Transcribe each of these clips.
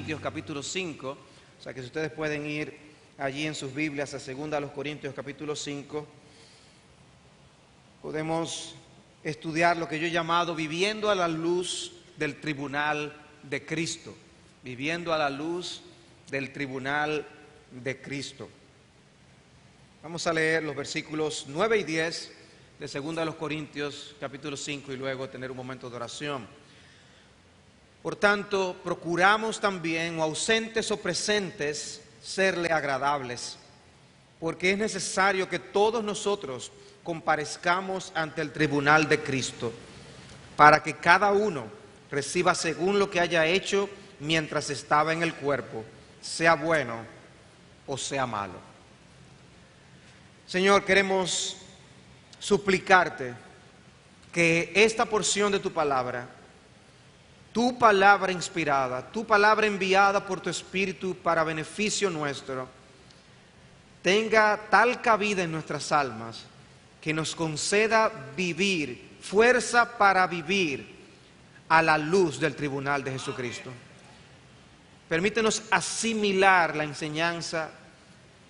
Corintios capítulo 5, o sea que si ustedes pueden ir allí en sus Biblias a 2 Corintios capítulo 5, podemos estudiar lo que yo he llamado viviendo a la luz del tribunal de Cristo, viviendo a la luz del tribunal de Cristo. Vamos a leer los versículos 9 y 10 de 2 Corintios capítulo 5 y luego tener un momento de oración. Por tanto, procuramos también, o ausentes o presentes, serle agradables, porque es necesario que todos nosotros comparezcamos ante el tribunal de Cristo, para que cada uno reciba según lo que haya hecho mientras estaba en el cuerpo, sea bueno o sea malo. Señor, queremos suplicarte que esta porción de tu palabra inspirada, tu palabra enviada por tu Espíritu para beneficio nuestro, tenga tal cabida en nuestras almas que nos conceda vivir, fuerza para vivir a la luz del tribunal de Jesucristo. Permítenos asimilar la enseñanza,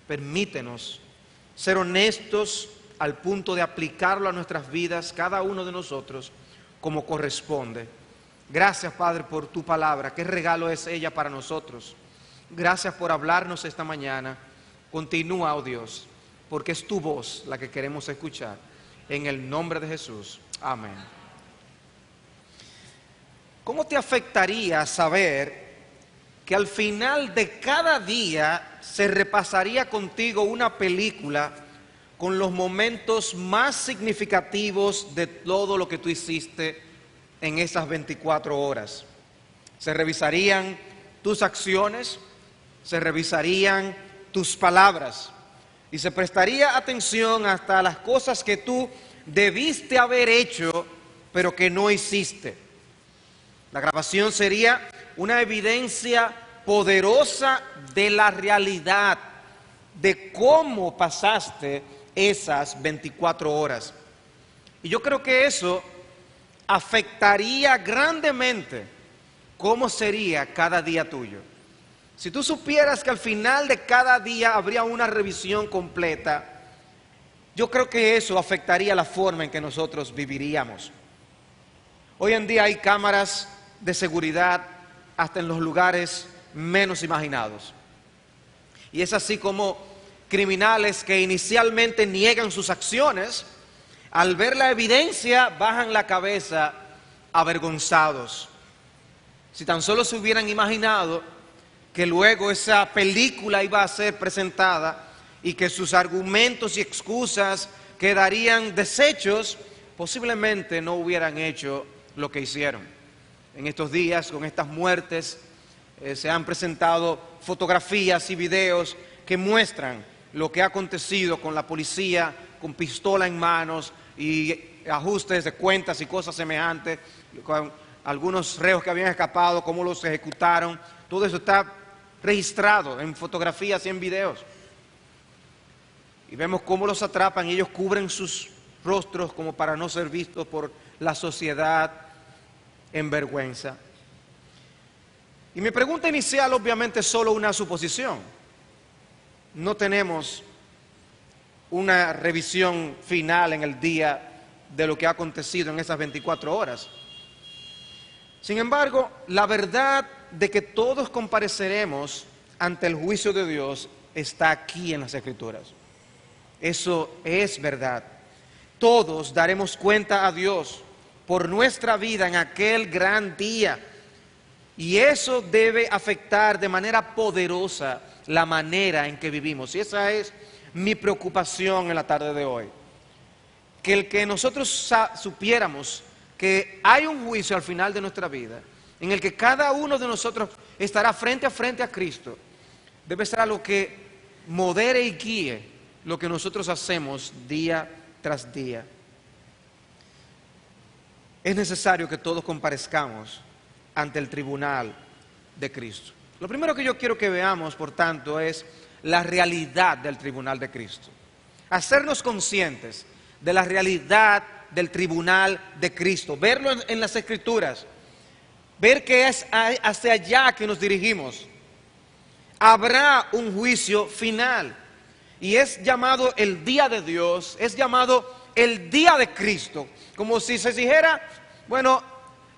permítenos ser honestos al punto de aplicarlo a nuestras vidas, cada uno de nosotros, como corresponde. Gracias, Padre, por tu palabra. Qué regalo es ella para nosotros. Gracias por hablarnos esta mañana. Continúa, oh Dios, porque es tu voz la que queremos escuchar. En el nombre de Jesús. Amén. ¿Cómo te afectaría saber que al final de cada día se repasaría contigo una película con los momentos más significativos de todo lo que tú hiciste en esas 24 horas? Se revisarían tus acciones, se revisarían tus palabras y se prestaría atención hasta las cosas que tú debiste haber hecho, pero que no hiciste. La grabación sería una evidencia poderosa de la realidad, de cómo pasaste esas 24 horas. Y yo creo que eso afectaría grandemente cómo sería cada día tuyo. Si tú supieras que al final de cada día habría una revisión completa, yo creo que eso afectaría la forma en que nosotros viviríamos. Hoy en día hay cámaras de seguridad hasta en los lugares menos imaginados. Y es así como criminales que inicialmente niegan sus acciones, al ver la evidencia bajan la cabeza avergonzados. Si tan solo se hubieran imaginado que luego esa película iba a ser presentada y que sus argumentos y excusas quedarían deshechos, posiblemente no hubieran hecho lo que hicieron. En estos días, con estas muertes, se han presentado fotografías y videos que muestran lo que ha acontecido con la policía, con pistola en manos y ajustes de cuentas y cosas semejantes, con algunos reos que habían escapado, cómo los ejecutaron. Todo eso está registrado en fotografías y en videos. Y vemos cómo los atrapan y ellos cubren sus rostros como para no ser vistos por la sociedad en vergüenza. Y mi pregunta inicial obviamente es solo una suposición. No tenemos una revisión final en el día de lo que ha acontecido en esas 24 horas. Sin embargo, la verdad de que todos compareceremos ante el juicio de Dios está aquí en las Escrituras. Eso es verdad. Todos daremos cuenta a Dios por nuestra vida en aquel gran día. Y eso debe afectar de manera poderosa la manera en que vivimos. Y esa es mi preocupación en la tarde de hoy. Que el que nosotros supiéramos que hay un juicio al final de nuestra vida, en el que cada uno de nosotros estará frente a Cristo, debe ser algo que modere y guíe lo que nosotros hacemos día tras día. Es necesario que todos comparezcamos ante el tribunal de Cristo. Lo primero que yo quiero que veamos, por tanto, es la realidad del tribunal de Cristo. Hacernos conscientes de la realidad del tribunal de Cristo, verlo en las Escrituras. ver que es hacia allá que nos dirigimos. Habrá un juicio final y es llamado el día de Dios, es llamado el día de Cristo, como si se dijera, bueno,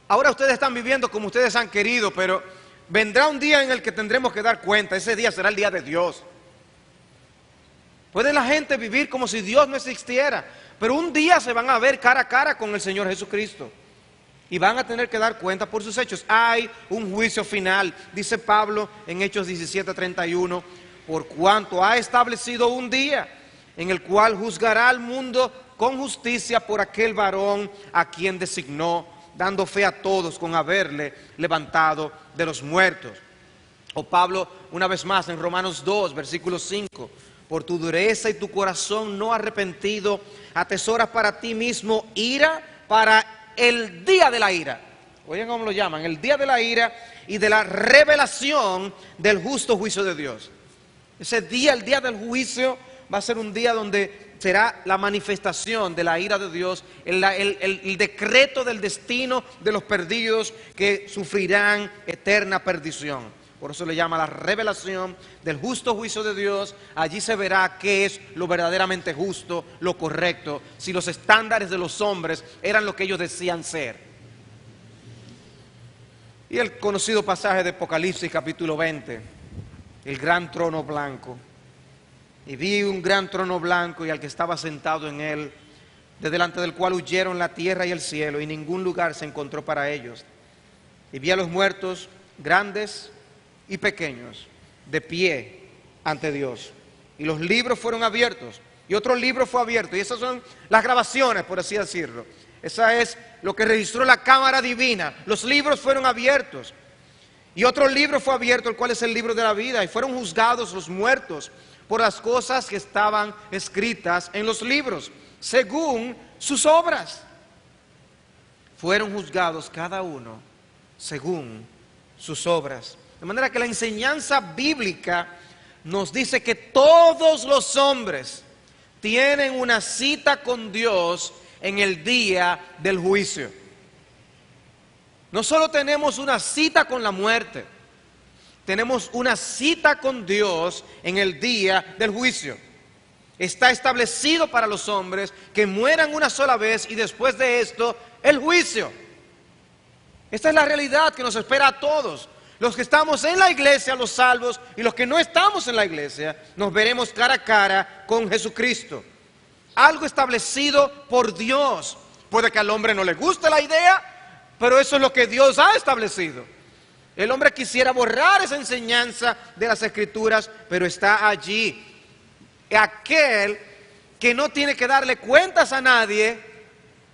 ahora ustedes están viviendo como ustedes han querido, pero vendrá un día en el que tendremos que dar cuenta, ese día será el día de Dios. Puede la gente vivir como si Dios no existiera, pero un día se van a ver cara a cara con el Señor Jesucristo y van a tener que dar cuenta por sus hechos. Hay un juicio final, dice Pablo en Hechos 17:31, por cuanto ha establecido un día en el cual juzgará al mundo con justicia por aquel varón a quien designó, dando fe a todos con haberle levantado de los muertos. O Pablo, una vez más, en Romanos 2, versículo 5, por tu dureza y tu corazón no arrepentido, atesoras para ti mismo ira para el día de la ira. Oigan cómo lo llaman, el día de la ira y de la revelación del justo juicio de Dios. Ese día, el día del juicio, va a ser un día donde será la manifestación de la ira de Dios, el decreto del destino de los perdidos que sufrirán eterna perdición. Por eso le llama la revelación del justo juicio de Dios. Allí se verá qué es lo verdaderamente justo, lo correcto, si los estándares de los hombres eran lo que ellos decían ser. Y el conocido pasaje de Apocalipsis capítulo 20, el gran trono blanco. Y vi un gran trono blanco y al que estaba sentado en él, de delante del cual huyeron la tierra y el cielo, y ningún lugar se encontró para ellos. Y vi a los muertos, grandes y pequeños, de pie ante Dios. Y los libros fueron abiertos, y otro libro fue abierto, y esas son las grabaciones, por así decirlo. Esa es lo que registró la cámara divina. Los libros fueron abiertos, y otro libro fue abierto, el cual es el libro de la vida, y fueron juzgados los muertos por las cosas que estaban escritas en los libros, según sus obras. Fueron juzgados cada uno según sus obras. De manera que la enseñanza bíblica nos dice que todos los hombres tienen una cita con Dios en el día del juicio. No solo tenemos una cita con la muerte, tenemos una cita con Dios en el día del juicio. Está establecido para los hombres que mueran una sola vez y después de esto el juicio. Esta es la realidad que nos espera a todos. Los que estamos en la iglesia, los salvos, y los que no estamos en la iglesia, nos veremos cara a cara con Jesucristo. Algo establecido por Dios. Puede que al hombre no le guste la idea, pero eso es lo que Dios ha establecido. El hombre quisiera borrar esa enseñanza de las Escrituras, pero está allí. Aquel que no tiene que darle cuentas a nadie,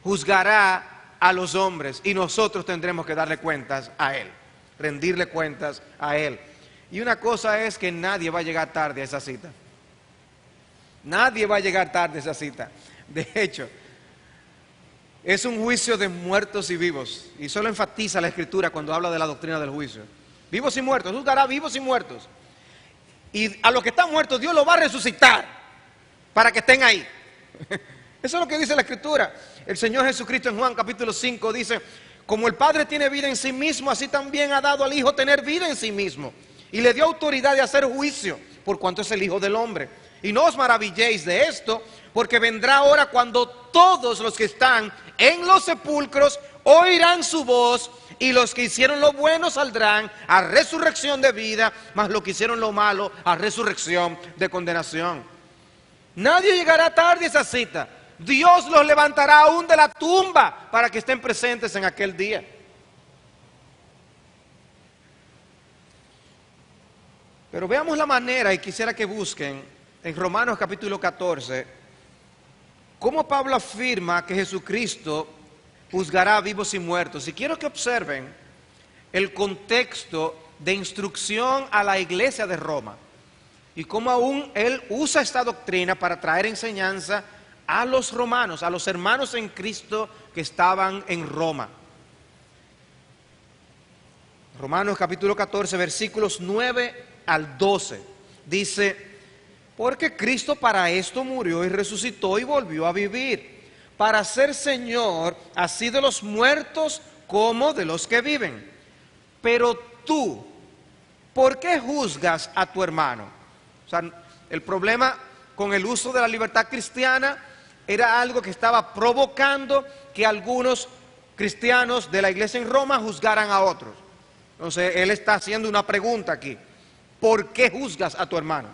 juzgará a los hombres, y nosotros tendremos que darle cuentas a Él, rendirle cuentas a Él. Y una cosa es que nadie va a llegar tarde a esa cita. Nadie va a llegar tarde a esa cita. De hecho, es un juicio de muertos y vivos. Y solo enfatiza la Escritura cuando habla de la doctrina del juicio. Vivos y muertos, juzgará vivos y muertos. Y a los que están muertos Dios los va a resucitar para que estén ahí. Eso es lo que dice la Escritura. El Señor Jesucristo en Juan capítulo 5 dice: como el Padre tiene vida en sí mismo, así también ha dado al Hijo tener vida en sí mismo. Y le dio autoridad de hacer juicio, por cuanto es el Hijo del Hombre. Y no os maravilléis de esto, porque vendrá hora cuando todos los que están en los sepulcros oirán su voz, y los que hicieron lo bueno saldrán a resurrección de vida, mas los que hicieron lo malo a resurrección de condenación. Nadie llegará tarde a esa cita. Dios los levantará aún de la tumba para que estén presentes en aquel día. Pero veamos la manera, y quisiera que busquen en Romanos capítulo 14, cómo Pablo afirma que Jesucristo juzgará a vivos y muertos. Y quiero que observen el contexto de instrucción a la iglesia de Roma y cómo aún él usa esta doctrina para traer enseñanza a los romanos, a los hermanos en Cristo que estaban en Roma. Romanos capítulo 14, versículos 9 al 12, dice: porque Cristo para esto murió y resucitó y volvió a vivir, para ser Señor así de los muertos como de los que viven. Pero tú, ¿por qué juzgas a tu hermano? O sea, el problema con el uso de la libertad cristiana era algo que estaba provocando que algunos cristianos de la iglesia en Roma juzgaran a otros. Entonces, él está haciendo una pregunta aquí. ¿Por qué juzgas a tu hermano?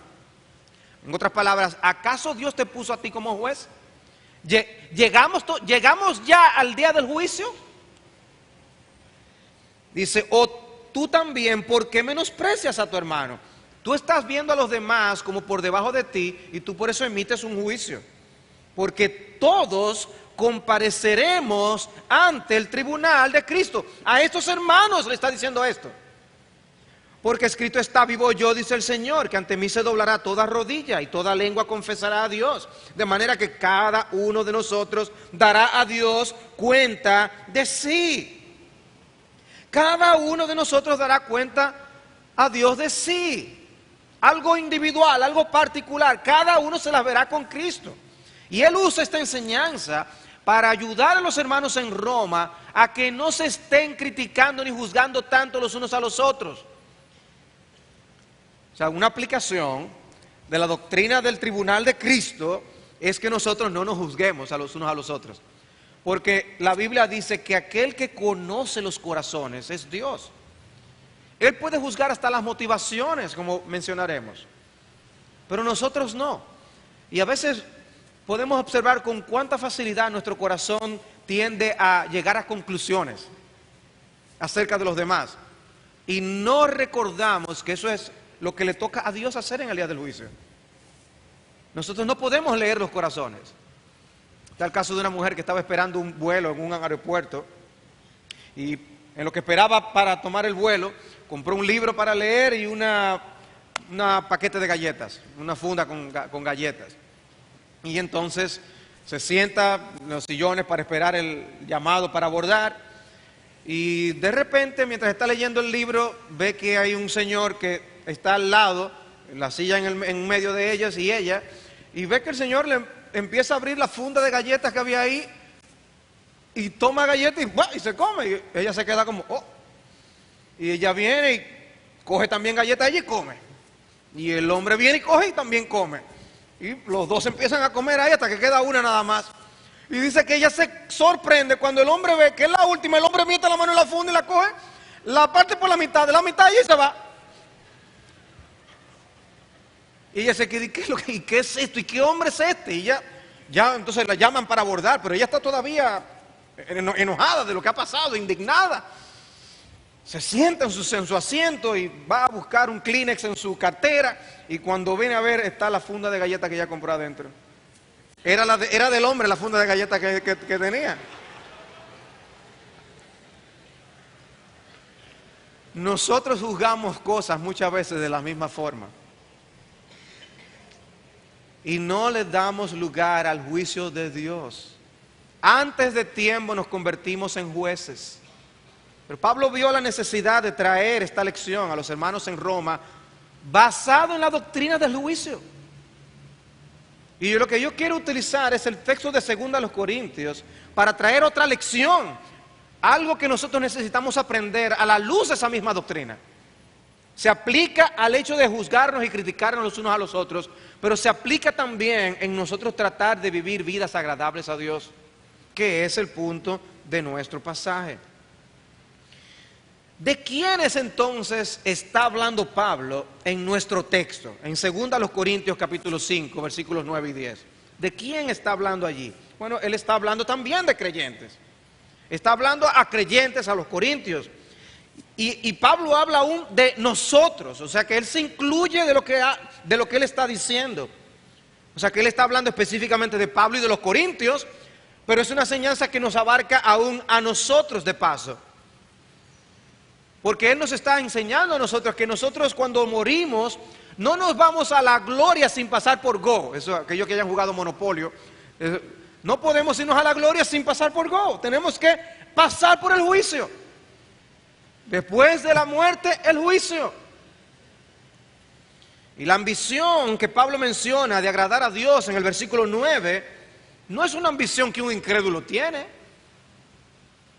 En otras palabras, ¿acaso Dios te puso a ti como juez? ¿Llegamos ya al día del juicio? Dice, o tú también, ¿por qué menosprecias a tu hermano? Tú estás viendo a los demás como por debajo de ti y tú por eso emites un juicio. Porque todos compareceremos ante el tribunal de Cristo. A estos hermanos le está diciendo esto. Porque escrito está, vivo yo, dice el Señor, que ante mí se doblará toda rodilla y toda lengua confesará a Dios. De manera que cada uno de nosotros dará a Dios cuenta de sí. Cada uno de nosotros dará cuenta a Dios de sí. Algo individual, algo particular. Cada uno se las verá con Cristo. Y él usa esta enseñanza para ayudar a los hermanos en Roma a que no se estén criticando ni juzgando tanto los unos a los otros. O sea, una aplicación de la doctrina del tribunal de Cristo es que nosotros no nos juzguemos a los unos a los otros. Porque la Biblia dice que aquel que conoce los corazones es Dios. Él puede juzgar hasta las motivaciones, como mencionaremos. Pero nosotros no. Y a veces podemos observar con cuánta facilidad nuestro corazón tiende a llegar a conclusiones acerca de los demás. Y no recordamos que eso es lo que le toca a Dios hacer en el día del juicio. Nosotros no podemos leer los corazones. Está el caso de una mujer que estaba esperando un vuelo en un aeropuerto y en lo que esperaba para tomar el vuelo, compró un libro para leer y una paquete de galletas, una funda con galletas. Y entonces se sienta en los sillones para esperar el llamado para abordar. Y de repente, mientras está leyendo el libro, ve que hay un señor que está al lado, en la silla en medio de ellas y ella, y ve que el señor le empieza a abrir la funda de galletas que había ahí, y toma galletas y se come, y ella se queda como, oh, y ella viene y coge también galletas ella y come, y el hombre viene y coge y también come, y los dos empiezan a comer ahí hasta que queda una nada más. Y dice que ella se sorprende cuando el hombre ve que es la última, el hombre mete la mano en la funda y la coge, la parte por la mitad, de la mitad y se va. Y ella se queda, ¿y qué es esto? ¿Y qué hombre es este? Y ya entonces la llaman para abordar, pero ella está todavía enojada de lo que ha pasado, indignada. Se sienta en su asiento y va a buscar un Kleenex en su cartera y cuando viene a ver está la funda de galletas que ella compró adentro. Era del hombre la funda de galletas que tenía. Nosotros juzgamos cosas muchas veces de la misma forma. Y no le damos lugar al juicio de Dios. Antes de tiempo nos convertimos en jueces. Pero Pablo vio la necesidad de traer esta lección a los hermanos en Roma basado en la doctrina del juicio. Y lo que yo quiero utilizar es el texto de 2 Corintios para traer otra lección, algo que nosotros necesitamos aprender a la luz de esa misma doctrina. Se aplica al hecho de juzgarnos y criticarnos los unos a los otros, pero se aplica también en nosotros tratar de vivir vidas agradables a Dios, que es el punto de nuestro pasaje. ¿De quiénes entonces está hablando Pablo en nuestro texto? En 2 Corintios capítulo 5, versículos 9 y 10. ¿De quién está hablando allí? Bueno, él está hablando también de creyentes. Está hablando a creyentes, a los corintios. Y Pablo habla aún de nosotros, o sea que él se incluye de lo que él está diciendo. O sea que él está hablando específicamente de Pablo y de los corintios, pero es una enseñanza que nos abarca aún a nosotros de paso. Porque él nos está enseñando a nosotros que nosotros cuando morimos no nos vamos a la gloria sin pasar por Go. Eso, aquellos que hayan jugado Monopolio, no podemos irnos a la gloria sin pasar por Go. Tenemos que pasar por el juicio. Después de la muerte, el juicio. Y la ambición que Pablo menciona de agradar a Dios en el versículo 9, no es una ambición que un incrédulo tiene.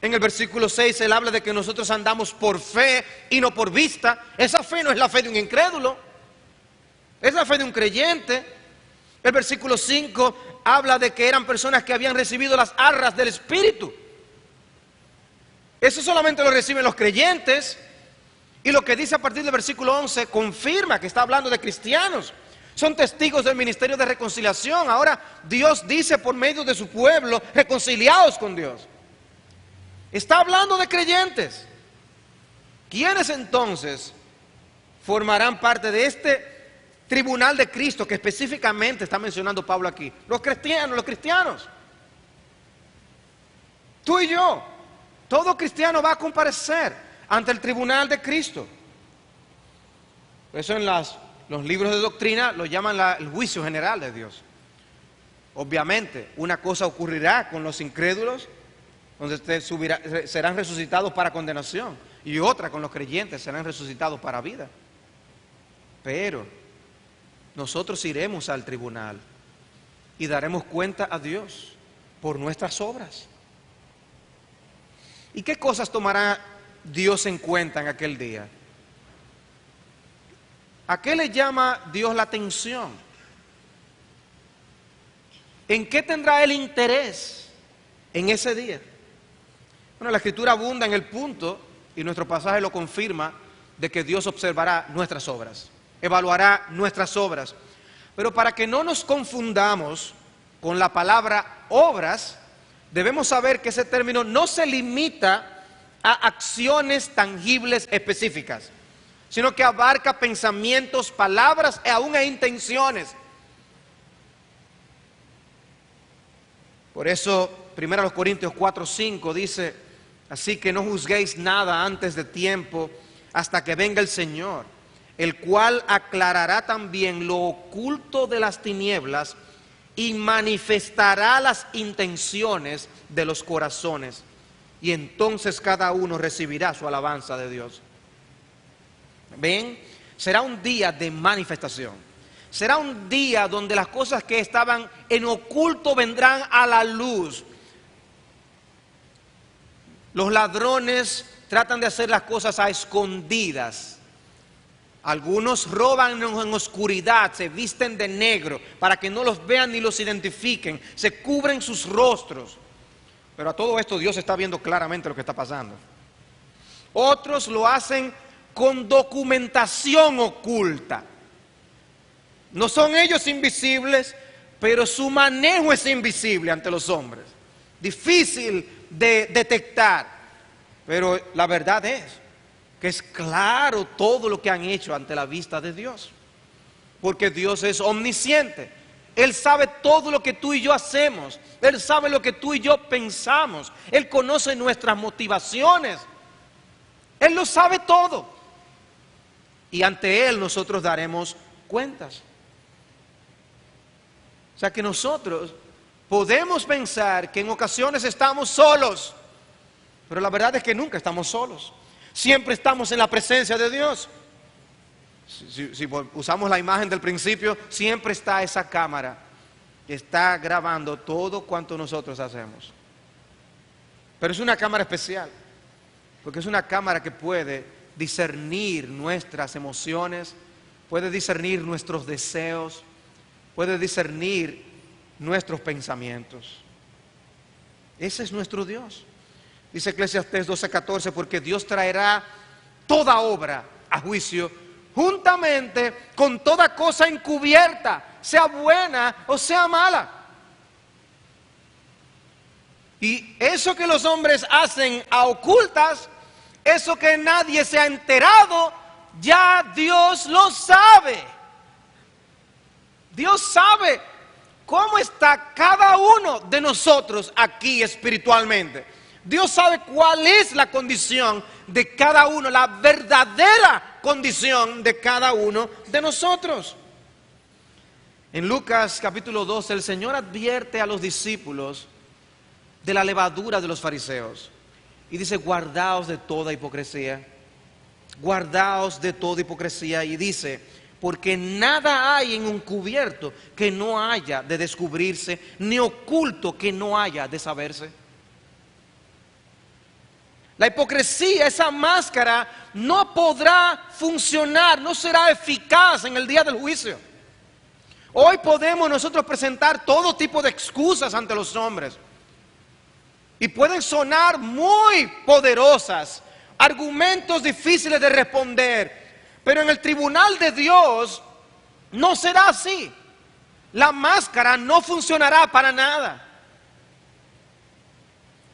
En el versículo 6 él habla de que nosotros andamos por fe y no por vista. Esa fe no es la fe de un incrédulo, es la fe de un creyente. El versículo 5 habla de que eran personas que habían recibido las arras del Espíritu. Eso solamente lo reciben los creyentes. Y lo que dice a partir del versículo 11 confirma que está hablando de cristianos. Son testigos del ministerio de reconciliación. Ahora Dios dice por medio de su pueblo, reconciliados con Dios. Está hablando de creyentes. ¿Quiénes entonces formarán parte de este tribunal de Cristo que específicamente está mencionando Pablo aquí? Los cristianos. Tú y yo. Todo cristiano va a comparecer ante el tribunal de Cristo. Eso en los libros de doctrina lo llaman el juicio general de Dios. Obviamente, una cosa ocurrirá con los incrédulos, donde serán resucitados para condenación, y otra con los creyentes, serán resucitados para vida. Pero nosotros iremos al tribunal y daremos cuenta a Dios por nuestras obras. ¿Y qué cosas tomará Dios en cuenta en aquel día? ¿A qué le llama Dios la atención? ¿En qué tendrá Él interés en ese día? Bueno, la Escritura abunda en el punto, y nuestro pasaje lo confirma, de que Dios observará nuestras obras, evaluará nuestras obras. Pero para que no nos confundamos con la palabra obras, debemos saber que ese término no se limita a acciones tangibles específicas, sino que abarca pensamientos, palabras y aún intenciones. Por eso, 1 Corintios 4:5 dice: así que no juzguéis nada antes de tiempo, hasta que venga el Señor, el cual aclarará también lo oculto de las tinieblas y manifestará las intenciones de los corazones, y entonces cada uno recibirá su alabanza de Dios. ¿Ven? Será un día de manifestación. Será un día donde las cosas que estaban en oculto vendrán a la luz. Los ladrones tratan de hacer las cosas a escondidas. Algunos roban en oscuridad, se visten de negro para que no los vean ni los identifiquen, se cubren sus rostros. Pero a todo esto Dios está viendo claramente lo que está pasando. Otros lo hacen con documentación oculta. No son ellos invisibles, pero su manejo es invisible ante los hombres. Difícil de detectar, pero la verdad es que es claro todo lo que han hecho ante la vista de Dios, porque Dios es omnisciente. Él sabe todo lo que tú y yo hacemos, Él sabe lo que tú y yo pensamos, Él conoce nuestras motivaciones, Él lo sabe todo, y ante Él nosotros daremos cuentas. O sea que nosotros podemos pensar que en ocasiones estamos solos, pero la verdad es que nunca estamos solos. Siempre estamos en la presencia de Dios. Si usamos la imagen del principio, siempre está esa cámara que está grabando todo cuanto nosotros hacemos. Pero es una cámara especial, porque es una cámara que puede discernir nuestras emociones, puede discernir nuestros deseos, puede discernir nuestros pensamientos. Ese es nuestro Dios. Dice Eclesiastés 12:14, porque Dios traerá toda obra a juicio, juntamente con toda cosa encubierta, sea buena o sea mala. Y eso que los hombres hacen a ocultas, eso que nadie se ha enterado, ya Dios lo sabe. Dios sabe cómo está cada uno de nosotros aquí espiritualmente. Dios sabe cuál es la condición de cada uno, la verdadera condición de cada uno de nosotros. En Lucas capítulo 12, el Señor advierte a los discípulos de la levadura de los fariseos. Y dice: guardaos de toda hipocresía. Guardaos de toda hipocresía. Y dice: porque nada hay en encubierto que no haya de descubrirse, ni oculto que no haya de saberse. La hipocresía, esa máscara, no podrá funcionar, no será eficaz en el día del juicio. Hoy podemos nosotros presentar todo tipo de excusas ante los hombres. Y pueden sonar muy poderosas, argumentos difíciles de responder. Pero en el tribunal de Dios no será así. La máscara no funcionará para nada.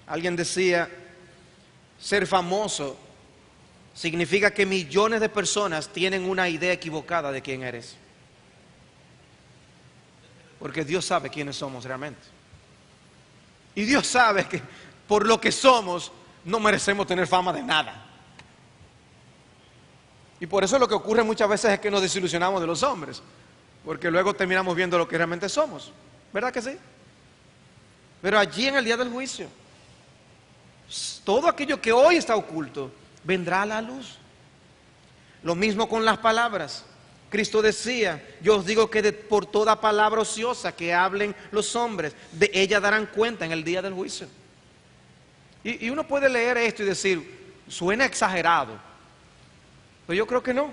Alguien decía, ser famoso significa que millones de personas tienen una idea equivocada de quién eres. Porque Dios sabe quiénes somos realmente. Y Dios sabe que por lo que somos no merecemos tener fama de nada. Y por eso lo que ocurre muchas veces es que nos desilusionamos de los hombres. Porque luego terminamos viendo lo que realmente somos. ¿Verdad que sí? Pero allí en el día del juicio, todo aquello que hoy está oculto vendrá a la luz. Lo mismo con las palabras. Cristo decía, yo os digo que por toda palabra ociosa que hablen los hombres, de ella darán cuenta en el día del juicio. Y uno puede leer esto y decir, suena exagerado. Pero yo creo que no.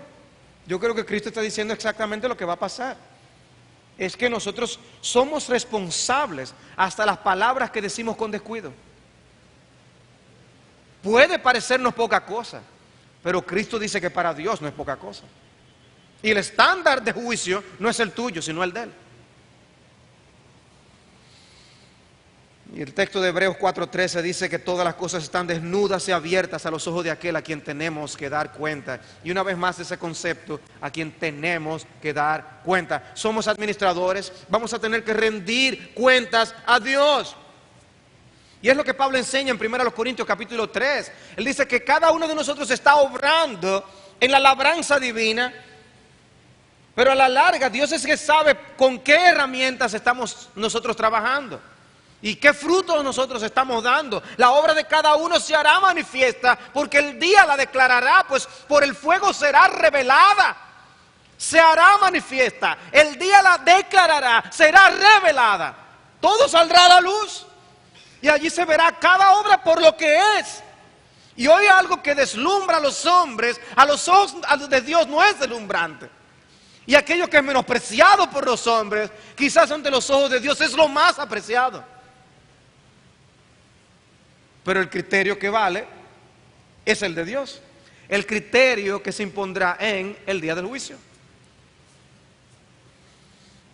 Yo creo que Cristo está diciendo exactamente lo que va a pasar. Es que nosotros somos responsables hasta las palabras que decimos con descuido. Puede parecernos poca cosa, pero Cristo dice que para Dios no es poca cosa. Y el estándar de juicio no es el tuyo, sino el de Él. Y el texto de Hebreos 4:13 dice que todas las cosas están desnudas y abiertas a los ojos de aquel a quien tenemos que dar cuenta. Y una vez más ese concepto, a quien tenemos que dar cuenta. Somos administradores, vamos a tener que rendir cuentas a Dios. Y es lo que Pablo enseña en 1 Corintios capítulo 3. Él dice que cada uno de nosotros está obrando en la labranza divina, pero a la larga Dios es que sabe con qué herramientas estamos nosotros trabajando y qué frutos nosotros estamos dando. La obra de cada uno se hará manifiesta, porque el día la declarará, pues por el fuego será revelada. Se hará manifiesta, el día la declarará, será revelada. Todo saldrá a la luz. Y allí se verá cada obra por lo que es. Y hoy algo que deslumbra a los hombres, a los ojos de Dios no es deslumbrante. Y aquello que es menospreciado por los hombres, quizás ante los ojos de Dios es lo más apreciado. Pero el criterio que vale es el de Dios. El criterio que se impondrá en el día del juicio.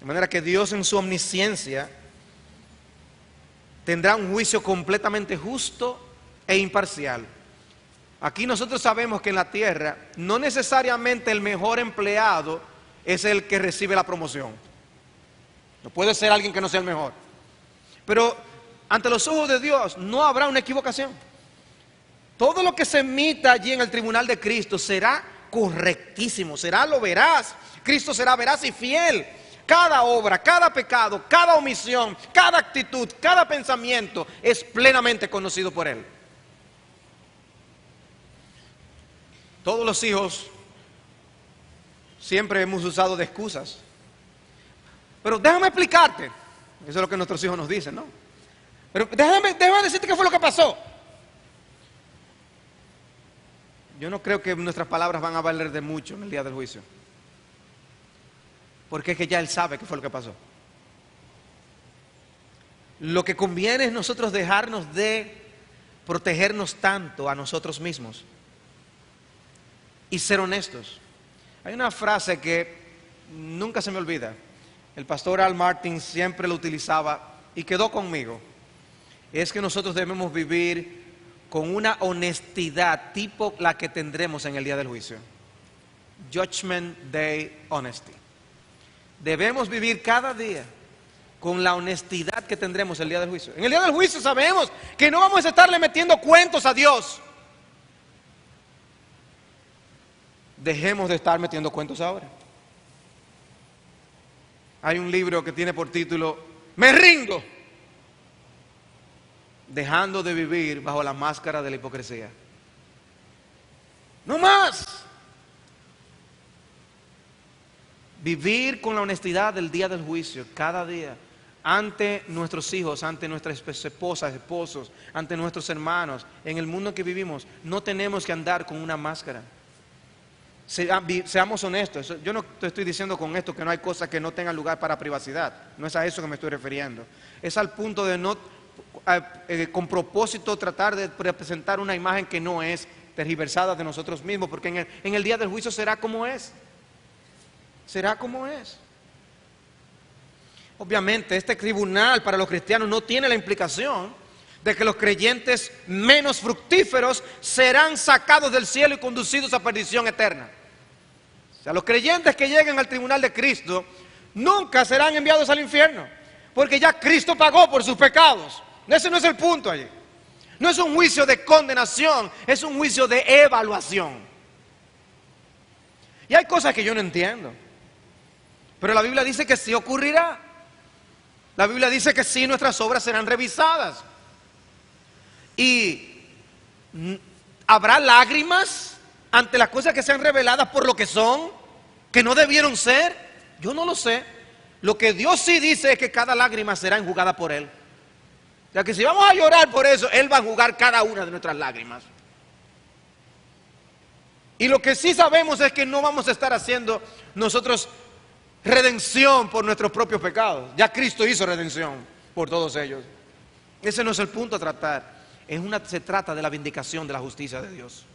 De manera que Dios en su omnisciencia tendrá un juicio completamente justo e imparcial. Aquí nosotros sabemos que en la tierra no necesariamente el mejor empleado es el que recibe la promoción. No puede ser alguien que no sea el mejor. Pero ante los ojos de Dios no habrá una equivocación. Todo lo que se emita allí en el tribunal de Cristo será correctísimo, será lo veraz. Cristo será veraz y fiel. Cada obra, cada pecado, cada omisión, cada actitud, cada pensamiento es plenamente conocido por Él. Todos los hijos siempre hemos usado de excusas. Pero déjame explicarte. Eso es lo que nuestros hijos nos dicen, ¿no? Pero déjame decirte qué fue lo que pasó. Yo no creo que nuestras palabras van a valer de mucho en el día del juicio. Porque es que ya Él sabe qué fue lo que pasó. Lo que conviene es nosotros dejarnos de protegernos tanto a nosotros mismos y ser honestos. Hay una frase que nunca se me olvida. El pastor Al Martin siempre lo utilizaba y quedó conmigo. Es que nosotros debemos vivir con una honestidad tipo la que tendremos en el día del juicio. Judgment Day Honesty. Debemos vivir cada día con la honestidad que tendremos el día del juicio. En el día del juicio sabemos que no vamos a estarle metiendo cuentos a Dios. Dejemos de estar metiendo cuentos ahora. Hay un libro que tiene por título Me rindo, dejando de vivir bajo la máscara de la hipocresía. No más. Vivir con la honestidad del día del juicio, cada día, ante nuestros hijos, ante nuestras esposas, esposos, ante nuestros hermanos, en el mundo en que vivimos, no tenemos que andar con una máscara. Seamos honestos. Yo no te estoy diciendo con esto que no hay cosas que no tengan lugar para privacidad. No es a eso que me estoy refiriendo. Es al punto de no, con propósito, tratar de representar una imagen que no es tergiversada de nosotros mismos, porque en el día del juicio será como es. Será como es. Obviamente, este tribunal para los cristianos no tiene la implicación de que los creyentes menos fructíferos serán sacados del cielo y conducidos a perdición eterna. O sea, los creyentes que lleguen al tribunal de Cristo nunca serán enviados al infierno, porque ya Cristo pagó por sus pecados. Ese no es el punto allí. No es un juicio de condenación, es un juicio de evaluación. Y hay cosas que yo no entiendo, pero la Biblia dice que sí ocurrirá. La Biblia dice que sí, nuestras obras serán revisadas. Y habrá lágrimas ante las cosas que sean reveladas por lo que son, que no debieron ser. Yo no lo sé. Lo que Dios sí dice es que cada lágrima será enjugada por Él. O sea que si vamos a llorar por eso, Él va a enjugar cada una de nuestras lágrimas. Y lo que sí sabemos es que no vamos a estar haciendo nosotros redención por nuestros propios pecados. Ya Cristo hizo redención por todos ellos. Ese no es el punto a tratar. Se trata de la vindicación de la justicia de Dios.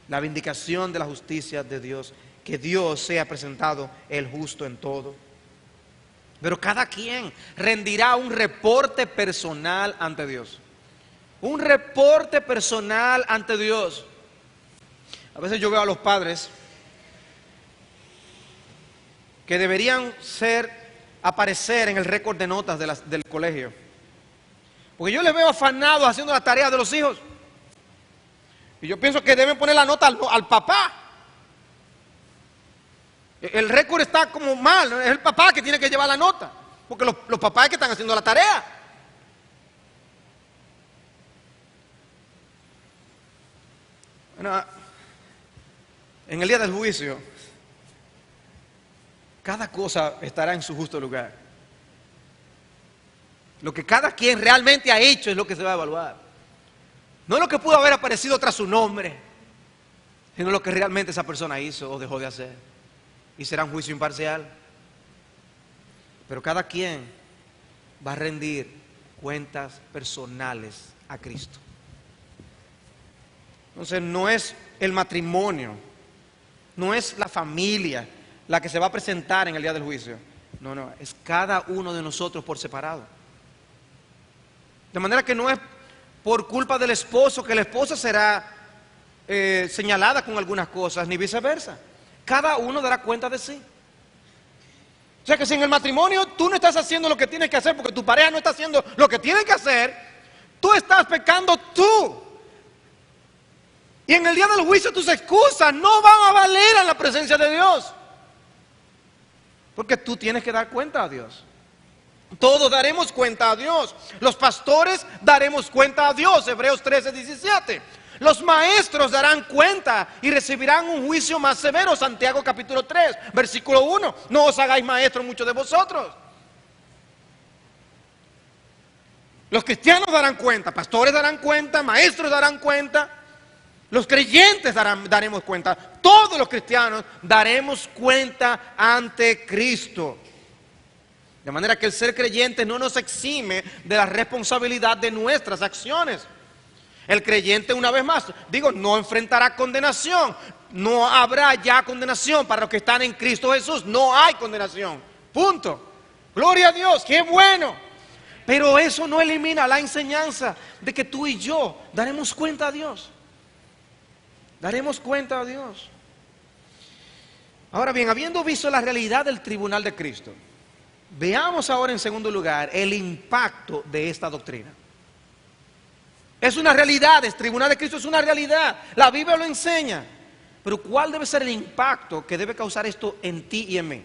La vindicación de la justicia de Dios. Que Dios sea presentado el justo en todo. Pero cada quien rendirá un reporte personal ante Dios. Un reporte personal ante Dios. A veces yo veo a los padres que deberían aparecer en el récord de notas del colegio. Porque yo les veo afanados haciendo la tarea de los hijos. Y yo pienso que deben poner la nota al papá. El récord está como mal, ¿no? Es el papá que tiene que llevar la nota. Porque los papás es que están haciendo la tarea. Bueno, en el día del juicio, cada cosa estará en su justo lugar. Lo que cada quien realmente ha hecho es lo que se va a evaluar. No lo que pudo haber aparecido tras su nombre, sino lo que realmente esa persona hizo o dejó de hacer. Y será un juicio imparcial. Pero cada quien va a rendir cuentas personales a Cristo. Entonces no es el matrimonio, no es la familia la que se va a presentar en el día del juicio. No, es cada uno de nosotros por separado. De manera que no es por culpa del esposo que la esposa será señalada con algunas cosas, ni viceversa. Cada uno dará cuenta de sí. O sea que si en el matrimonio tú no estás haciendo lo que tienes que hacer porque tu pareja no está haciendo lo que tiene que hacer, tú estás pecando tú. Y en el día del juicio tus excusas no van a valer en la presencia de Dios. Porque tú tienes que dar cuenta a Dios. Todos daremos cuenta a Dios. Los pastores daremos cuenta a Dios. Hebreos 13:17. Los maestros darán cuenta y recibirán un juicio más severo. Santiago capítulo 3, versículo 1. No os hagáis maestros muchos de vosotros. Los cristianos darán cuenta, pastores darán cuenta, maestros darán cuenta. Los creyentes daremos cuenta. Todos los cristianos daremos cuenta ante Cristo. De manera que el ser creyente no nos exime de la responsabilidad de nuestras acciones. El creyente, una vez más, no enfrentará condenación. No habrá ya condenación para los que están en Cristo Jesús. No hay condenación. Punto. Gloria a Dios, qué bueno. Pero eso no elimina la enseñanza de que tú y yo daremos cuenta a Dios. Daremos cuenta a Dios. Ahora bien, habiendo visto la realidad del tribunal de Cristo, veamos ahora en segundo lugar el impacto de esta doctrina. Es una realidad, el tribunal de Cristo es una realidad. La Biblia lo enseña. Pero ¿cuál debe ser el impacto que debe causar esto en ti y en mí?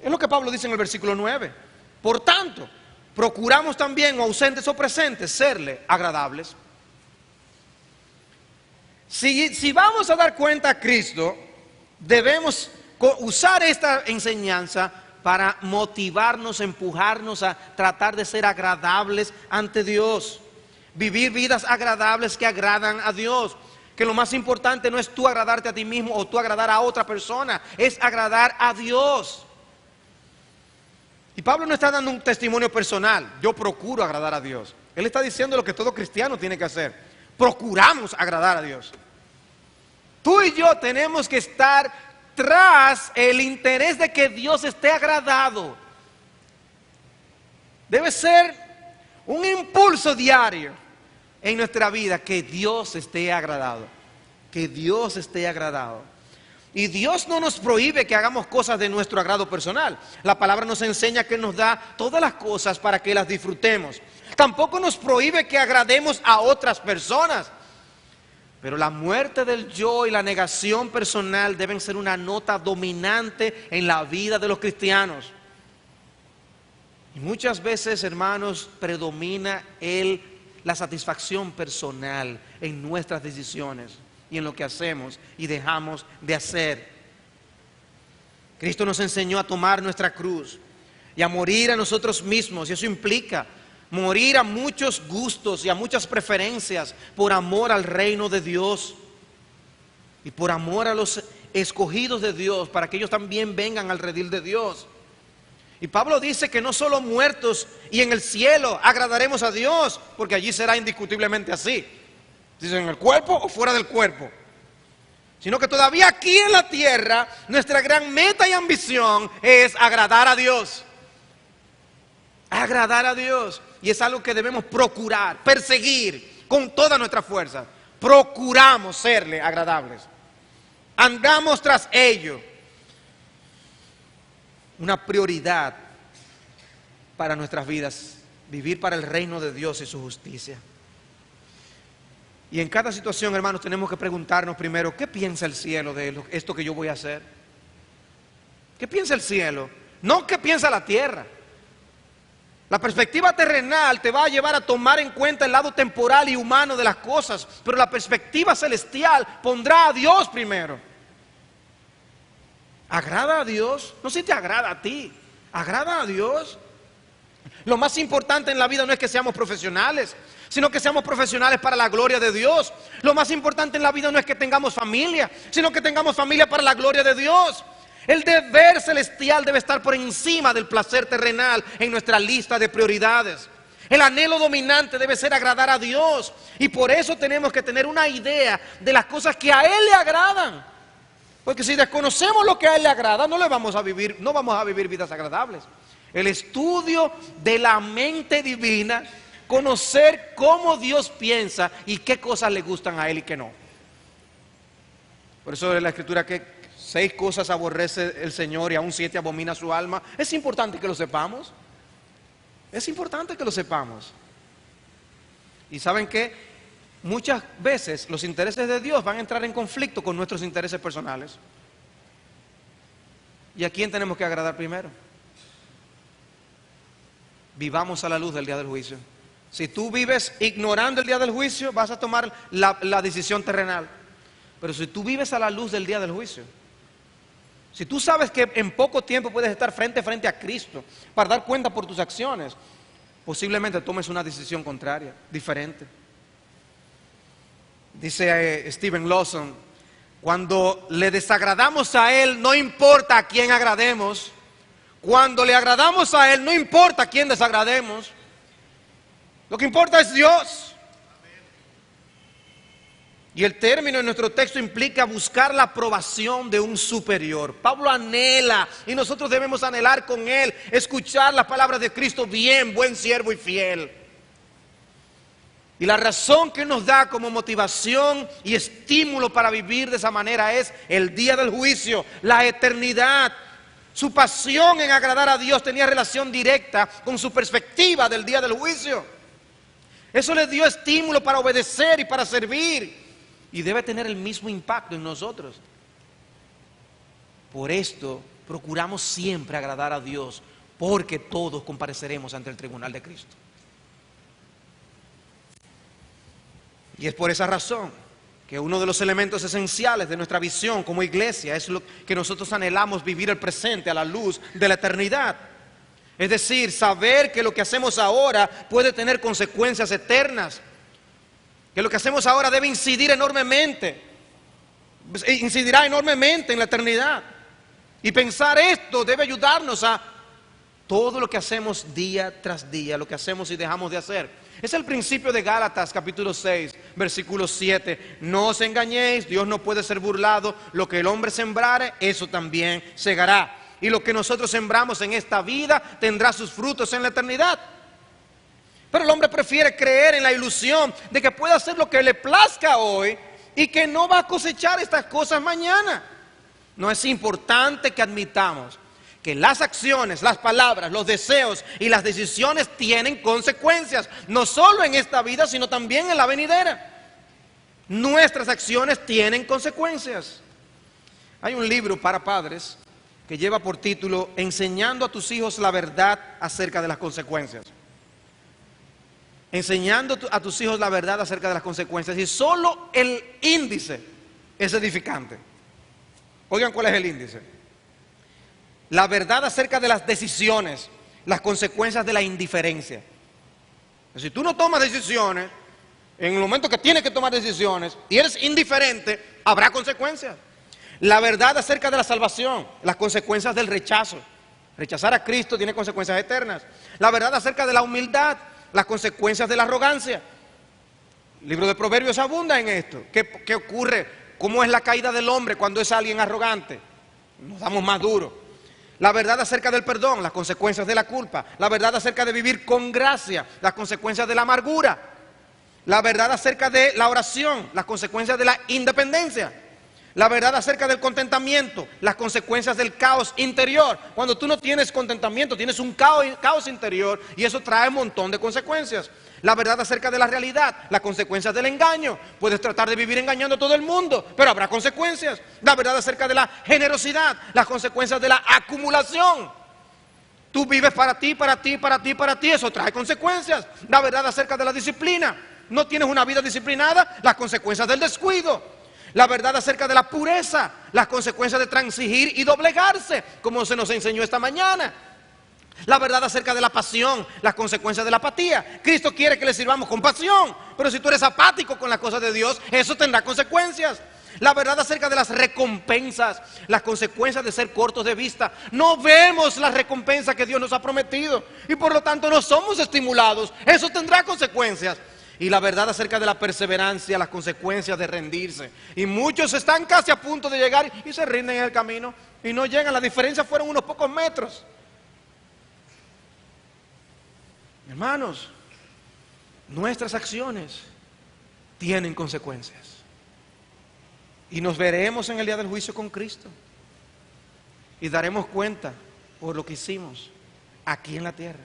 Es lo que Pablo dice en el versículo 9. Por tanto, procuramos también, o ausentes o presentes, serle agradables. Si vamos a dar cuenta a Cristo, debemos usar esta enseñanza para motivarnos, empujarnos a tratar de ser agradables ante Dios. Vivir vidas agradables que agradan a Dios. Que lo más importante no es tú agradarte a ti mismo o tú agradar a otra persona, es agradar a Dios. Y Pablo no está dando un testimonio personal, yo procuro agradar a Dios. Él está diciendo lo que todo cristiano tiene que hacer. Procuramos agradar a Dios. Tú y yo tenemos que estar tras el interés de que Dios esté agradado. Debe ser un impulso diario en nuestra vida que Dios esté agradado. Que Dios esté agradado. Y Dios no nos prohíbe que hagamos cosas de nuestro agrado personal. La palabra nos enseña que nos da todas las cosas para que las disfrutemos. Tampoco nos prohíbe que agrademos a otras personas. Pero la muerte del yo y la negación personal deben ser una nota dominante en la vida de los cristianos. Y muchas veces, hermanos, predomina la satisfacción personal en nuestras decisiones y en lo que hacemos y dejamos de hacer. Cristo nos enseñó a tomar nuestra cruz y a morir a nosotros mismos, y eso implica morir a muchos gustos y a muchas preferencias por amor al reino de Dios y por amor a los escogidos de Dios, para que ellos también vengan al redil de Dios. Y Pablo dice que no solo muertos y en el cielo agradaremos a Dios, porque allí será indiscutiblemente así. Dice, en el cuerpo o fuera del cuerpo. Sino que todavía aquí en la tierra, nuestra gran meta y ambición es agradar a Dios. Agradar a Dios. Y es algo que debemos procurar, perseguir con toda nuestra fuerza. Procuramos serle agradables. Andamos tras ello. Una prioridad para nuestras vidas, vivir para el reino de Dios y su justicia. Y en cada situación, hermanos, tenemos que preguntarnos primero, ¿qué piensa el cielo de esto que yo voy a hacer? ¿Qué piensa el cielo? No qué piensa la tierra. La perspectiva terrenal te va a llevar a tomar en cuenta el lado temporal y humano de las cosas, pero la perspectiva celestial pondrá a Dios primero. ¿Agrada a Dios? No si te agrada a ti, ¿agrada a Dios? Lo más importante en la vida no es que seamos profesionales, sino que seamos profesionales para la gloria de Dios. Lo más importante en la vida no es que tengamos familia, sino que tengamos familia para la gloria de Dios. El deber celestial debe estar por encima del placer terrenal en nuestra lista de prioridades. El anhelo dominante debe ser agradar a Dios, y por eso tenemos que tener una idea de las cosas que a Él le agradan. Porque si desconocemos lo que a Él le agrada, no vamos a vivir vidas agradables. El estudio de la mente divina, conocer cómo Dios piensa y qué cosas le gustan a Él y qué no. Por eso en la Escritura que 6 cosas aborrece el Señor y aún 7 abomina su alma. Es importante que lo sepamos. Es importante que lo sepamos. Y ¿saben qué? Muchas veces los intereses de Dios van a entrar en conflicto con nuestros intereses personales. ¿Y a quién tenemos que agradar primero? Vivamos a la luz del día del juicio. Si tú vives ignorando el día del juicio, vas a tomar la decisión terrenal. Pero si tú vives a la luz del día del juicio, si tú sabes que en poco tiempo puedes estar frente a frente a Cristo para dar cuenta por tus acciones, posiblemente tomes una decisión contraria, diferente. Dice Steven Lawson, cuando le desagradamos a Él, no importa a quién agrademos. Cuando le agradamos a Él, no importa a quién desagrademos. Lo que importa es Dios. Y el término en nuestro texto implica buscar la aprobación de un superior. Pablo anhela, y nosotros debemos anhelar con él, escuchar las palabras de Cristo: bien, buen siervo y fiel. Y la razón que nos da como motivación y estímulo para vivir de esa manera es el día del juicio, la eternidad. Su pasión en agradar a Dios tenía relación directa con su perspectiva del día del juicio. Eso le dio estímulo para obedecer y para servir. Y debe tener el mismo impacto en nosotros. Por esto procuramos siempre agradar a Dios, porque todos compareceremos ante el tribunal de Cristo. Y es por esa razón que uno de los elementos esenciales de nuestra visión como iglesia es lo que nosotros anhelamos, vivir el presente a la luz de la eternidad. Es decir, saber que lo que hacemos ahora puede tener consecuencias eternas, que lo que hacemos ahora debe incidirá enormemente en la eternidad. Y pensar esto debe ayudarnos a todo lo que hacemos día tras día, lo que hacemos y dejamos de hacer. Es el principio de Gálatas capítulo 6, versículo 7. No os engañéis, Dios no puede ser burlado. Lo que el hombre sembrare, eso también segará. Y lo que nosotros sembramos en esta vida tendrá sus frutos en la eternidad. Pero el hombre prefiere creer en la ilusión de que puede hacer lo que le plazca hoy y que no va a cosechar estas cosas mañana. No es importante que admitamos que las acciones, las palabras, los deseos y las decisiones tienen consecuencias, no solo en esta vida, sino también en la venidera. Nuestras acciones tienen consecuencias. Hay un libro para padres que lleva por título Enseñando a tus hijos la verdad acerca de las consecuencias. Enseñando a tus hijos la verdad acerca de las consecuencias. Y solo el índice es edificante. Oigan, ¿cuál es el índice? La verdad acerca de las decisiones, las consecuencias de la indiferencia. Si tú no tomas decisiones, en el momento que tienes que tomar decisiones y eres indiferente, habrá consecuencias. La verdad acerca de la salvación, las consecuencias del rechazo. Rechazar a Cristo tiene consecuencias eternas. La verdad acerca de la humildad, las consecuencias de la arrogancia. El libro de Proverbios abunda en esto. ¿Qué ocurre? ¿Cómo es la caída del hombre cuando es alguien arrogante? Nos damos más duro. La verdad acerca del perdón, las consecuencias de la culpa. La verdad acerca de vivir con gracia, las consecuencias de la amargura. La verdad acerca de la oración, las consecuencias de la independencia. La verdad acerca del contentamiento, las consecuencias del caos interior. Cuando tú no tienes contentamiento, tienes un caos interior y eso trae un montón de consecuencias. La verdad acerca de la realidad, las consecuencias del engaño. Puedes tratar de vivir engañando a todo el mundo, pero habrá consecuencias. La verdad acerca de la generosidad, las consecuencias de la acumulación. Tú vives para ti, para ti, para ti, para ti, eso trae consecuencias. La verdad acerca de la disciplina. No tienes una vida disciplinada, las consecuencias del descuido. La verdad acerca de la pureza, las consecuencias de transigir y doblegarse, como se nos enseñó esta mañana. La verdad acerca de la pasión, las consecuencias de la apatía. Cristo quiere que le sirvamos con pasión, pero si tú eres apático con las cosas de Dios, eso tendrá consecuencias. La verdad acerca de las recompensas, las consecuencias de ser cortos de vista. No vemos las recompensas que Dios nos ha prometido y por lo tanto no somos estimulados. Eso tendrá consecuencias. Y la verdad acerca de la perseverancia, las consecuencias de rendirse. Y muchos están casi a punto de llegar y se rinden en el camino y no llegan. La diferencia fueron unos pocos metros. Hermanos, nuestras acciones tienen consecuencias. Y nos veremos en el día del juicio con Cristo. Y daremos cuenta por lo que hicimos aquí en la tierra.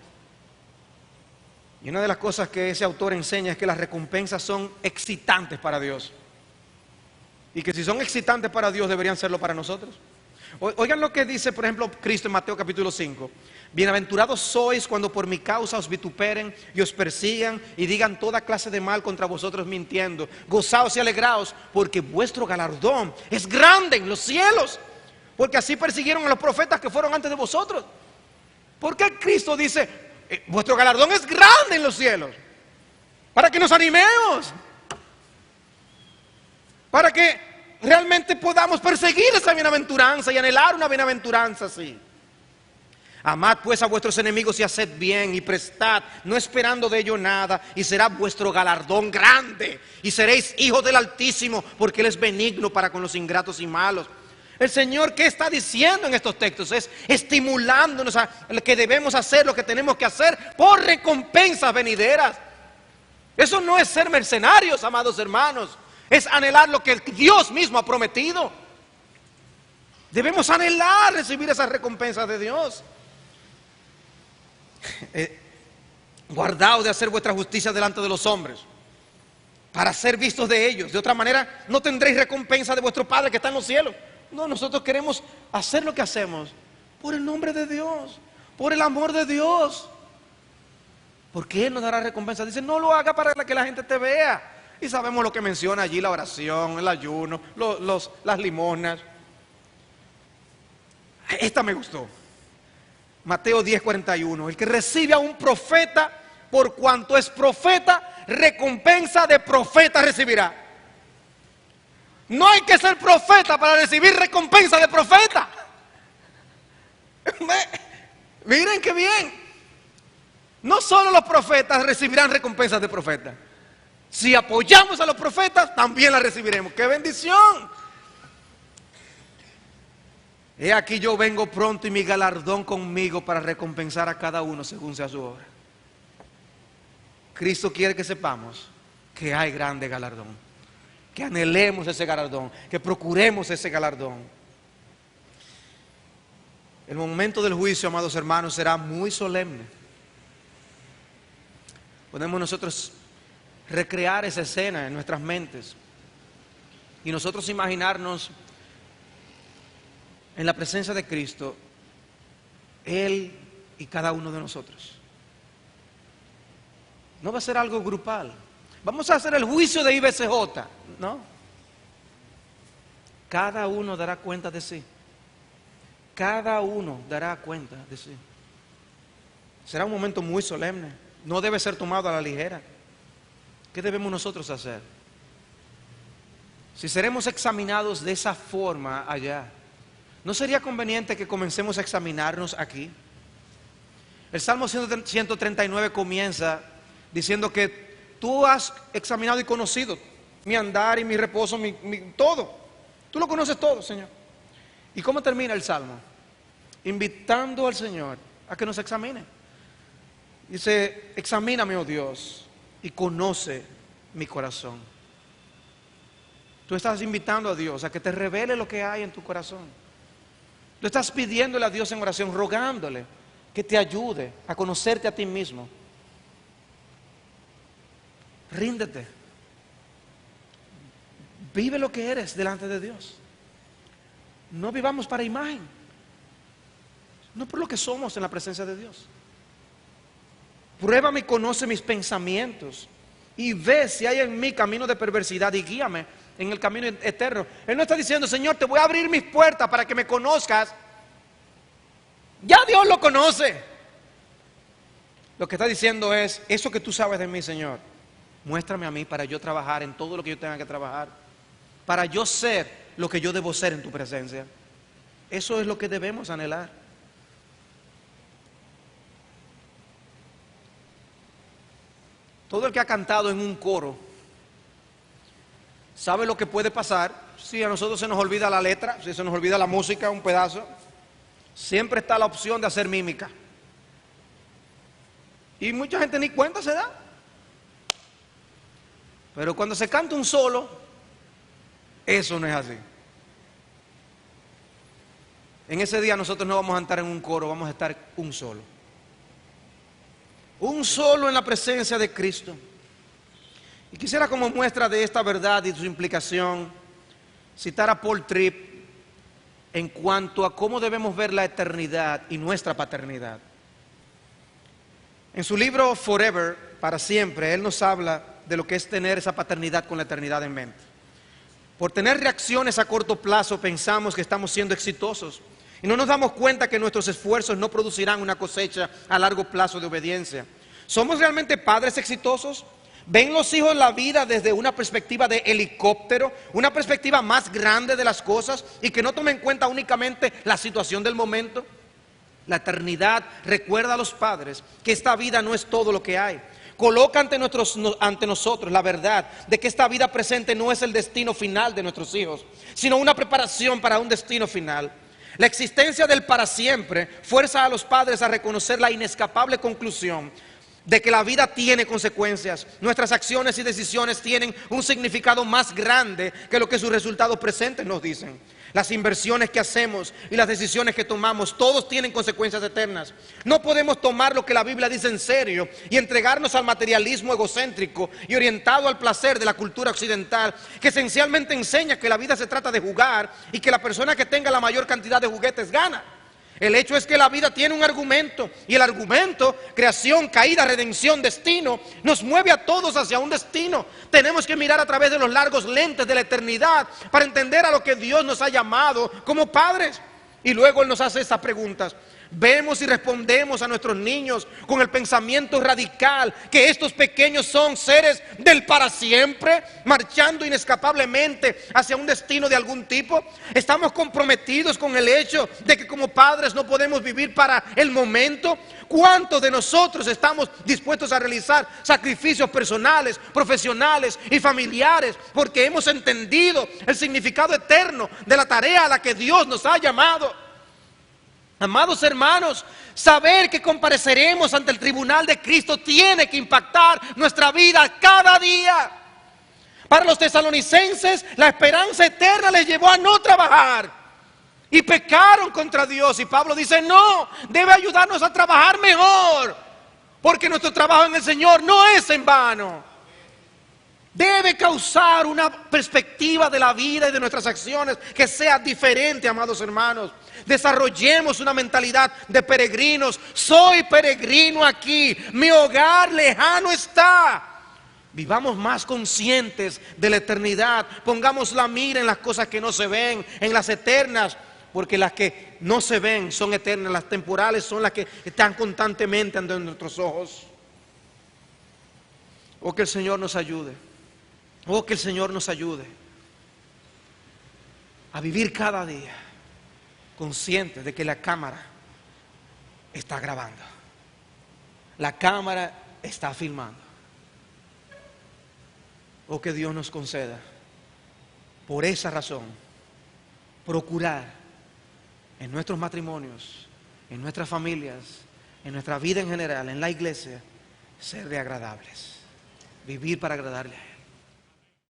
Y una de las cosas que ese autor enseña es que las recompensas son excitantes para Dios. Y que si son excitantes para Dios, deberían serlo para nosotros. Oigan lo que dice, por ejemplo, Cristo en Mateo capítulo 5. Bienaventurados sois cuando por mi causa os vituperen y os persigan y digan toda clase de mal contra vosotros mintiendo. Gozaos y alegraos, porque vuestro galardón es grande en los cielos. Porque así persiguieron a los profetas que fueron antes de vosotros. ¿Por qué Cristo dice vuestro galardón es grande en los cielos? Para que nos animemos, para que realmente podamos perseguir esa bienaventuranza y anhelar una bienaventuranza así. Amad pues a vuestros enemigos y haced bien y prestad, no esperando de ello nada, y será vuestro galardón grande, y seréis hijos del Altísimo, porque Él es benigno para con los ingratos y malos. El Señor, ¿qué está diciendo en estos textos? Es estimulándonos a que debemos hacer lo que tenemos que hacer por recompensas venideras. Eso no es ser mercenarios, amados hermanos. Es anhelar lo que Dios mismo ha prometido. Debemos anhelar recibir esas recompensas de Dios. Guardaos de hacer vuestra justicia delante de los hombres, para ser vistos de ellos. De otra manera, no tendréis recompensa de vuestro Padre que está en los cielos. No, nosotros queremos hacer lo que hacemos por el nombre de Dios, por el amor de Dios, porque Él nos dará recompensa. Dice, no lo haga para que la gente te vea, Y sabemos lo que menciona allí: la oración, el ayuno, las limonas. Esta me gustó. Mateo 10:41. El que recibe a un profeta, por cuanto es profeta, recompensa de profeta recibirá. No hay que ser profeta para recibir recompensa de profeta. Miren qué bien. No solo los profetas recibirán recompensas de profeta. Si apoyamos a los profetas, también las recibiremos. ¡Qué bendición! He aquí yo vengo pronto y mi galardón conmigo para recompensar a cada uno según sea su obra. Cristo quiere que sepamos que hay grande galardón, que anhelemos ese galardón, que procuremos ese galardón. El momento del juicio, amados hermanos, será muy solemne. Podemos nosotros recrear esa escena en nuestras mentes y nosotros imaginarnos en la presencia de Cristo, Él y cada uno de nosotros. No va a ser algo grupal. Vamos a hacer el juicio de IBCJ, ¿no? Cada uno dará cuenta de sí. Cada uno dará cuenta de sí. Será un momento muy solemne. No debe ser tomado a la ligera. ¿Qué debemos nosotros hacer? Si seremos examinados de esa forma allá, ¿no sería conveniente que comencemos a examinarnos aquí? El Salmo 139 comienza diciendo que tú has examinado y conocido mi andar y mi reposo, todo. Tú lo conoces todo, Señor. ¿Y cómo termina el Salmo? Invitando al Señor a que nos examine. Dice: examíname, oh Dios, y conoce mi corazón. Tú estás invitando a Dios a que te revele lo que hay en tu corazón. Tú estás pidiéndole a Dios en oración, rogándole que te ayude a conocerte a ti mismo. Ríndete. Vive lo que eres delante de Dios. No vivamos para imagen, no por lo que somos en la presencia de Dios. Pruébame y conoce mis pensamientos y ve si hay en mí camino de perversidad y guíame en el camino eterno. Él no está diciendo: Señor, te voy a abrir mis puertas para que me conozcas. Ya Dios lo conoce. Lo que está diciendo es: eso que tú sabes de mí, Señor, muéstrame a mí para yo trabajar en todo lo que yo tenga que trabajar, para yo ser lo que yo debo ser en tu presencia. Eso es lo que debemos anhelar. Todo el que ha cantado en un coro sabe lo que puede pasar si a nosotros se nos olvida la letra, si se nos olvida la música, un pedazo. Siempre está la opción de hacer mímica. Y mucha gente ni cuenta se da. Pero cuando se canta un solo, eso no es así. En ese día nosotros no vamos a estar en un coro, vamos a estar un solo. Un solo en la presencia de Cristo. Y quisiera, como muestra de esta verdad y su implicación, citar a Paul Tripp en cuanto a cómo debemos ver la eternidad y nuestra paternidad. En su libro Forever, para siempre, él nos habla de lo que es tener esa paternidad con la eternidad en mente. Por tener reacciones a corto plazo pensamos que estamos siendo exitosos y no nos damos cuenta que nuestros esfuerzos no producirán una cosecha a largo plazo de obediencia. ¿Somos realmente padres exitosos? ¿Ven los hijos la vida desde una perspectiva de helicóptero, una perspectiva más grande de las cosas y que no tome en cuenta únicamente la situación del momento? La eternidad recuerda a los padres que esta vida no es todo lo que hay. Coloca ante nosotros la verdad de que esta vida presente no es el destino final de nuestros hijos, sino una preparación para un destino final. La existencia del para siempre fuerza a los padres a reconocer la inescapable conclusión de que la vida tiene consecuencias. Nuestras acciones y decisiones tienen un significado más grande que lo que sus resultados presentes nos dicen. Las inversiones que hacemos y las decisiones que tomamos, todos tienen consecuencias eternas. No podemos tomar lo que la Biblia dice en serio y entregarnos al materialismo egocéntrico y orientado al placer de la cultura occidental, que esencialmente enseña que la vida se trata de jugar y que la persona que tenga la mayor cantidad de juguetes gana. El hecho es que la vida tiene un argumento, y el argumento, creación, caída, redención, destino, nos mueve a todos hacia un destino. Tenemos que mirar a través de los largos lentes de la eternidad para entender a lo que Dios nos ha llamado como padres. Y luego Él nos hace estas preguntas. Vemos y respondemos a nuestros niños con el pensamiento radical que estos pequeños son seres del para siempre, marchando inescapablemente hacia un destino de algún tipo. Estamos comprometidos con el hecho de que como padres no podemos vivir para el momento. ¿Cuántos de nosotros estamos dispuestos a realizar sacrificios personales, profesionales y familiares porque hemos entendido el significado eterno de la tarea a la que Dios nos ha llamado? Amados hermanos, saber que compareceremos ante el tribunal de Cristo tiene que impactar nuestra vida cada día. Para los tesalonicenses, la esperanza eterna les llevó a no trabajar y pecaron contra Dios. Y Pablo dice, no, debe ayudarnos a trabajar mejor, porque nuestro trabajo en el Señor no es en vano. Debe causar una perspectiva de la vida y de nuestras acciones que sea diferente, amados hermanos. Desarrollemos una mentalidad de peregrinos. Soy peregrino aquí, mi hogar lejano está. Vivamos más conscientes de la eternidad. Pongamos la mira en las cosas que no se ven, en las eternas, porque las que no se ven son eternas. Las temporales son las que están constantemente ante nuestros ojos. Oh, que el Señor nos ayude. Oh, que el Señor nos ayude a vivir cada día conscientes de que la cámara está grabando, la cámara está filmando. Oh, que Dios nos conceda, por esa razón, procurar en nuestros matrimonios, en nuestras familias, en nuestra vida en general, en la iglesia, ser de agradables, vivir para agradarle a Él.